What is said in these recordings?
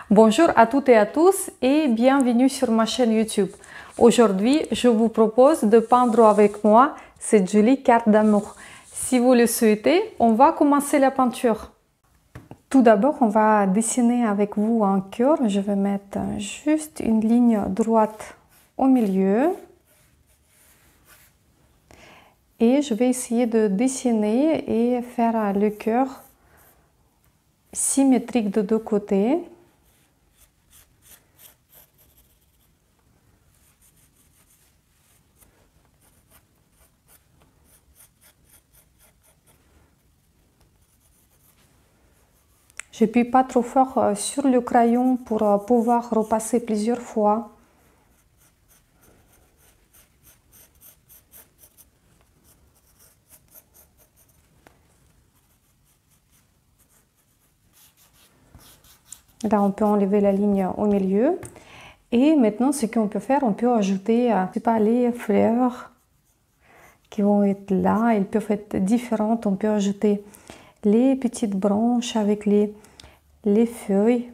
Bonjour à toutes et à tous et bienvenue sur ma chaîne YouTube. Aujourd'hui, je vous propose de peindre avec moi cette jolie carte d'amour. Si vous le souhaitez, on va commencer la peinture. Tout d'abord, on va dessiner avec vous un cœur. Je vais mettre juste une ligne droite au milieu. Et je vais essayer de dessiner et faire le cœur symétrique de deux côtés. J'appuie pas trop fort sur le crayon pour pouvoir repasser plusieurs fois. Là, on peut enlever la ligne au milieu. Et maintenant, ce qu'on peut faire, on peut ajouter, je sais pas, les fleurs qui vont être là. Elles peuvent être différentes. On peut ajouter les petites branches avec les feuilles.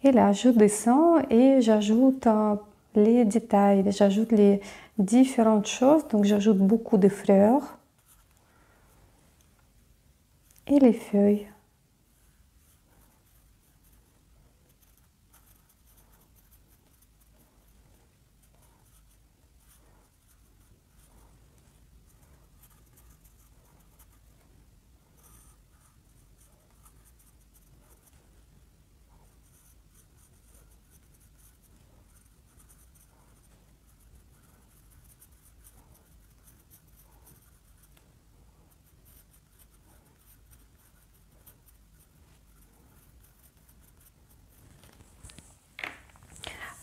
Et là, je descends et j'ajoute les détails, j'ajoute les différentes choses. Donc, j'ajoute beaucoup de fleurs et les feuilles.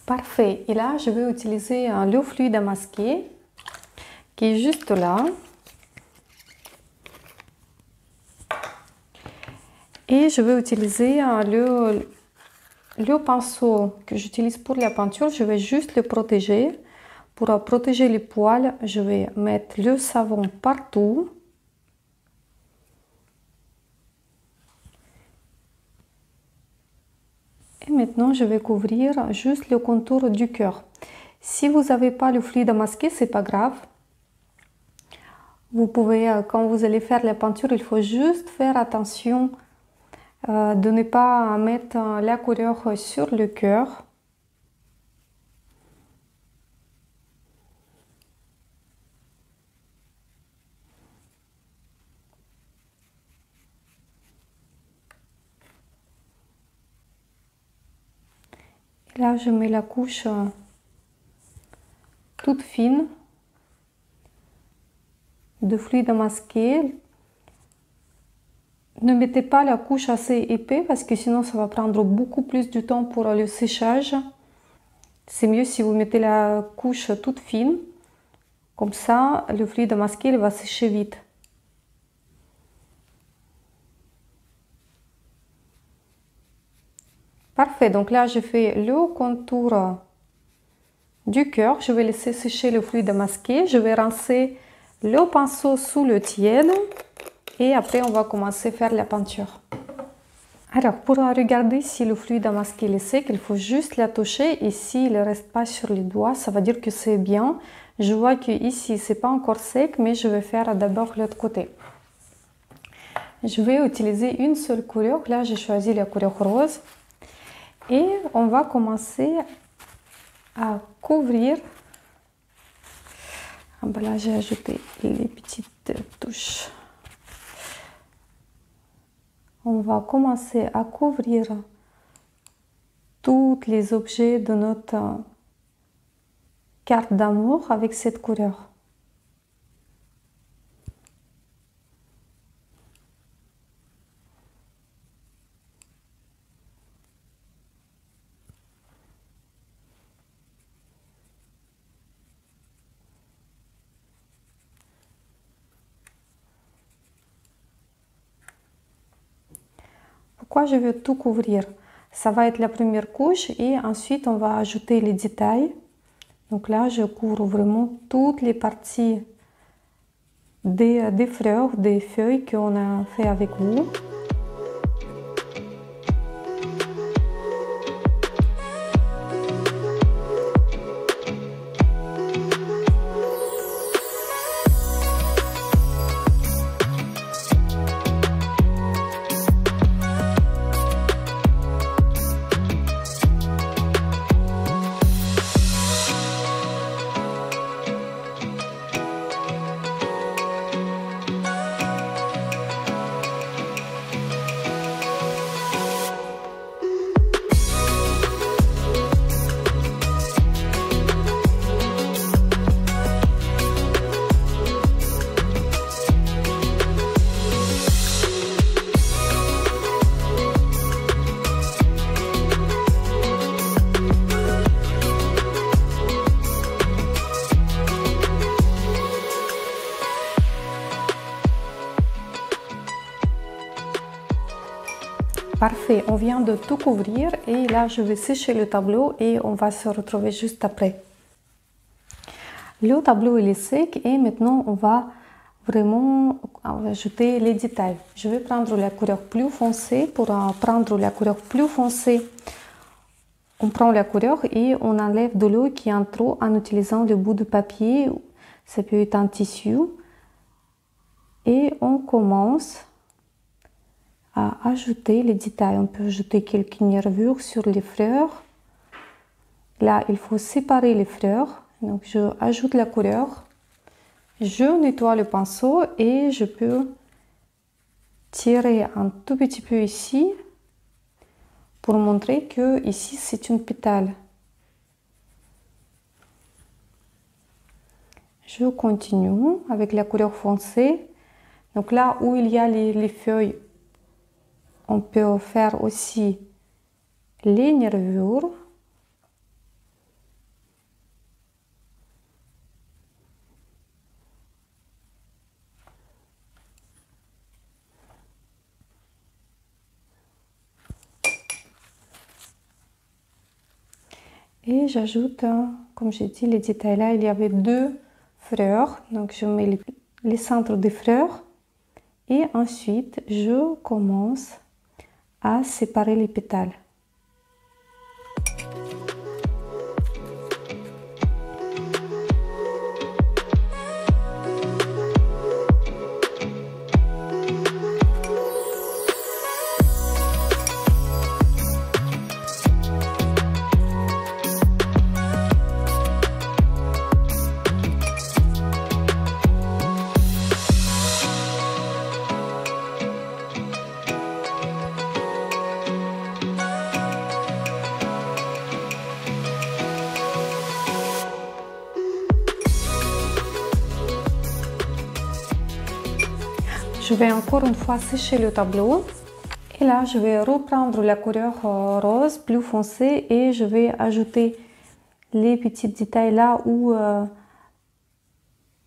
Parfait. Et là, je vais utiliser le fluide à masquer qui est juste là. Et je vais utiliser le pinceau que j'utilise pour la peinture. Je vais juste le protéger. Pour protéger les poils, je vais mettre le savon partout. Et maintenant, je vais couvrir juste le contour du cœur. Si vous n'avez pas le fluide à masquer, c'est pas grave. Vous pouvez, quand vous allez faire la peinture, il faut juste faire attention de ne pas mettre la couleur sur le cœur. Et là, je mets la couche toute fine de fluide à masquer. Ne mettez pas la couche assez épais parce que sinon ça va prendre beaucoup plus de temps pour le séchage. C'est mieux si vous mettez la couche toute fine. Comme ça, le fluide à masquer il va sécher vite. Parfait, donc là j'ai fait le contour du cœur. Je vais laisser sécher le fluide à masquer. Je vais rincer le pinceau sous le tiède. Et après, on va commencer à faire la peinture. Alors, pour regarder si le fluide à masquer est sec, il faut juste la toucher. Et s'il ne reste pas sur les doigts, ça va dire que c'est bien. Je vois que ici, c'est pas encore sec, mais je vais faire d'abord l'autre côté. Je vais utiliser une seule couleur. Là, j'ai choisi la couleur rose. Et on va commencer à couvrir. Ah ben là, j'ai ajouté les petites touches. On va commencer à couvrir tous les objets de notre carte d'amour avec cette couleur. pourquoi je veux tout couvrir? Ça va être la première couche et ensuite on va ajouter les détails. Donc là, je couvre vraiment toutes les parties des fleurs, des feuilles qu'on a fait avec vous. Parfait, on vient de tout couvrir et là je vais sécher le tableau et on va se retrouver juste après. Le tableau il est sec et maintenant on va vraiment ajouter les détails. Je vais prendre la couleur plus foncée. Pour prendre la couleur plus foncée, on prend la couleur et on enlève de l'eau qui est en trop en utilisant le bout de papier. Ça peut être un tissu. Et on commence à ajouter les détails. On peut ajouter quelques nervures sur les fleurs. Là, il faut séparer les fleurs. Donc, je ajoute la couleur. Je nettoie le pinceau et je peux tirer un tout petit peu ici pour montrer que ici, c'est une pétale. Je continue avec la couleur foncée. Donc là où il y a les feuilles, on peut faire aussi les nervures. Et j'ajoute, comme j'ai dit, les détails là. Il y avait 2 fleurs. Donc je mets les centres des fleurs. Et ensuite, je commence à séparer les pétales. Je vais encore une fois sécher le tableau et là je vais reprendre la couleur rose plus foncée et je vais ajouter les petits détails là où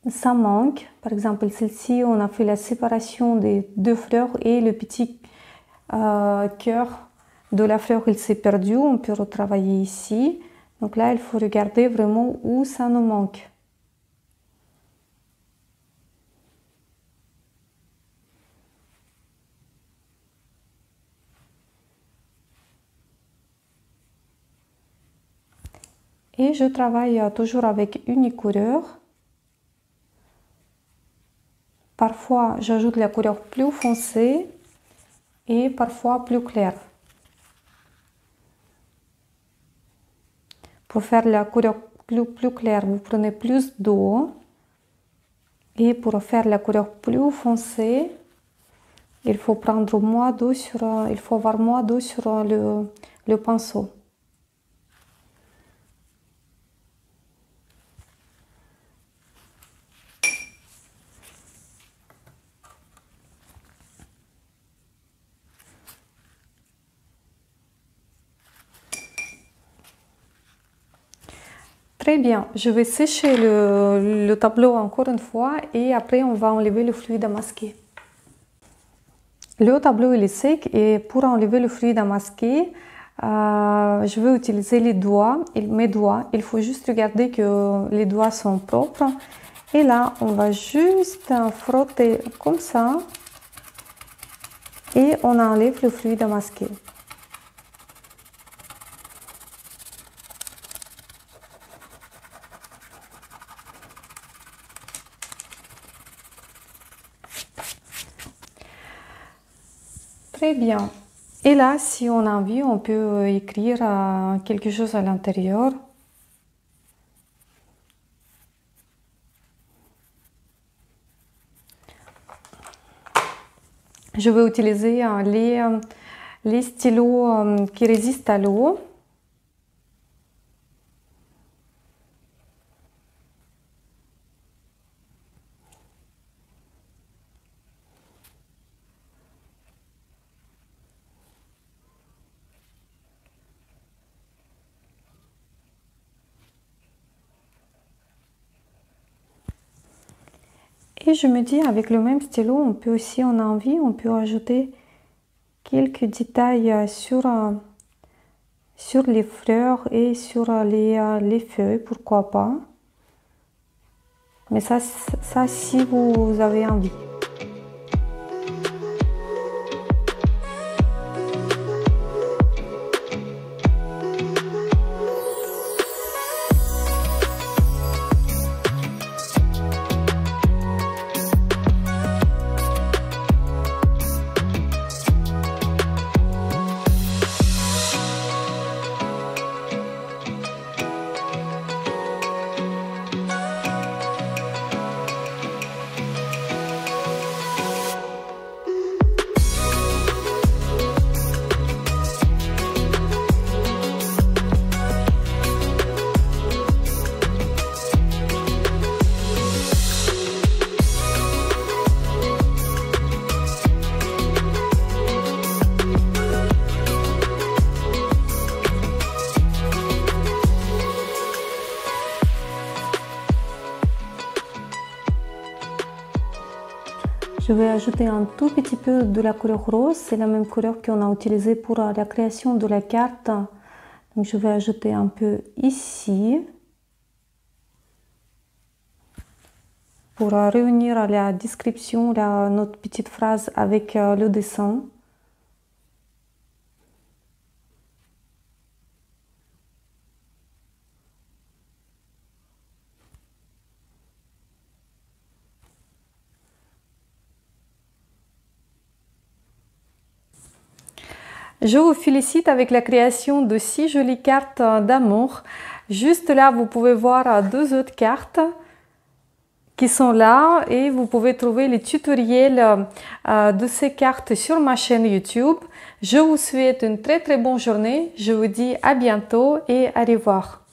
ça manque. Par exemple celle-ci, on a fait la séparation des 2 fleurs et le petit cœur de la fleur il s'est perdu. On peut retravailler ici. Donc là il faut regarder vraiment où ça nous manque. Et je travaille toujours avec une couleur. Parfois, j'ajoute la couleur plus foncée et parfois plus claire. Pour faire la couleur plus claire, vous prenez plus d'eau. Et pour faire la couleur plus foncée, il faut prendre moins d'eau il faut avoir moins d'eau sur le pinceau. Très bien, je vais sécher le tableau encore une fois et après on va enlever le fluide masqué. Le tableau il est sec et pour enlever le fluide à masquer, je vais utiliser les doigts, mes doigts. Il faut juste regarder que les doigts sont propres. Et là, on va juste frotter comme ça et on enlève le fluide à masquer. Très bien. Et là, si on a envie, on peut écrire quelque chose à l'intérieur. Je vais utiliser les stylos qui résistent à l'eau. Et je me dis, avec le même stylo, on peut aussi, on a envie, on peut ajouter quelques détails sur les fleurs et sur les feuilles, pourquoi pas. Mais ça si vous avez envie. Je vais ajouter un tout petit peu de la couleur rose, c'est la même couleur qu'on a utilisée pour la création de la carte. Donc je vais ajouter un peu ici pour réunir la description, notre petite phrase avec le dessin. Je vous félicite avec la création de 6 jolies cartes d'amour. Juste là, vous pouvez voir 2 autres cartes qui sont là et vous pouvez trouver les tutoriels de ces cartes sur ma chaîne YouTube. Je vous souhaite une très bonne journée. Je vous dis à bientôt et au revoir.